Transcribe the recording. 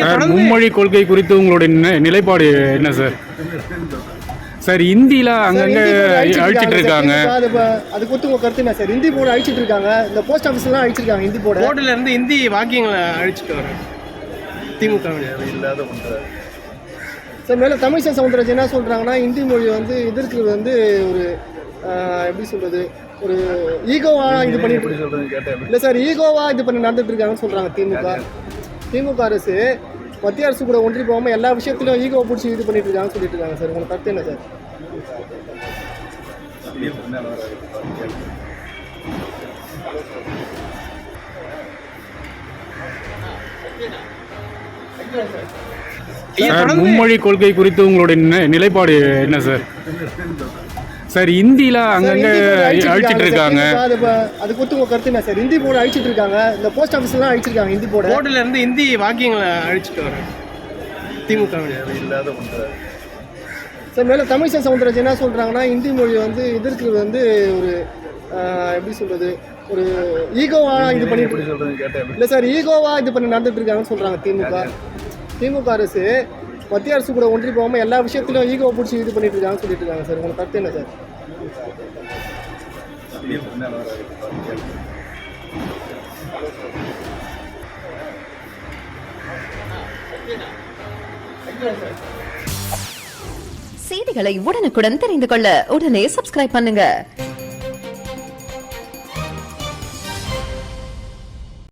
Sir, மும்மொழி கொள்கை குறித்து உங்களுடைய நிலைப்பாடு என்ன சார்? சார், இந்தியில அங்கங்க அழிச்சிட்டு இருக்காங்க. அது குறித்து உங்க கருத்து என்ன சார்? ஹிந்தி போர்டு அழிச்சிட்டு இருக்காங்க. இந்த போஸ்ட் ஆஃபீஸ்லாம் அழிச்சிருக்காங்க. ஹிந்தி போர்டுல இருந்து ஹிந்தி வாக்கியங்களை அழிச்சிட்டு வராங்க திமுக இல்லாத ஒன்று. சார், மேலே தமிழிசை சவுந்தரராஜன் என்ன சொல்றாங்கன்னா, இந்தி மொழி வந்து எதிர்க்கிறது வந்து ஒரு எப்படி சொல்றது, ஒரு ஈகோவா இது பண்ணிட்டு இல்லை சார், ஈகோவா இது பண்ணி நடந்துட்டு இருக்காங்கன்னு சொல்றாங்க. திமுக அரசு மத்திய அரசு கூட ஒன்றி போகாமல் எல்லா விஷயத்திலும் ஈகோ பிடிச்சி இது பண்ணிட்டு இருக்காங்கன்னு சொல்லிட்டு இருக்காங்க சார். உங்களுக்கு கருத்து என்ன சார்? சார், மும்மொழி கொள்கை குறித்து உங்களுடைய நிலைப்பாடு என்ன சார்? சார், இந்தியில அங்கங்க அழிச்சிட்டு இருக்காங்க. அது குறித்து உங்க கருத்து என்ன சார்? ஹிந்தி போர்டு அழிச்சிட்டு இருக்காங்க. இந்த போஸ்ட் ஆஃபீஸ்லாம் அழிச்சிருக்காங்க. ஹிந்தி போர்டுல இருந்து ஹிந்தி வாக்கியங்களை அழிச்சிட்டு வராங்க திமுக இல்லாத ஒன்று. சார், மேலே தமிழிசை சவுந்தரராஜன் என்ன சொல்றாங்கன்னா, இந்தி மொழி வந்து எதிர்க்கிறது வந்து ஒரு எப்படி சொல்றது, ஒரு ஈகோவா இது பண்ணிட்டு இல்லை சார், ஈகோவா இது பண்ணி நடந்துட்டு இருக்காங்கன்னு சொல்றாங்க. திமுக அரசு மத்திய அரசு கூட ஒன்றி போகாமல் எல்லா விஷயத்திலும் ஈகோ பிடிச்சி இது பண்ணிட்டு இருக்காங்கன்னு சொல்லிட்டு இருக்காங்க சார். உங்களுக்கு கருத்து என்ன சார்? செய்திகளை உடனுக்குடன் தெரிந்து கொள்ள உடனே சப்ஸ்கிரைப் பண்ணுங்க.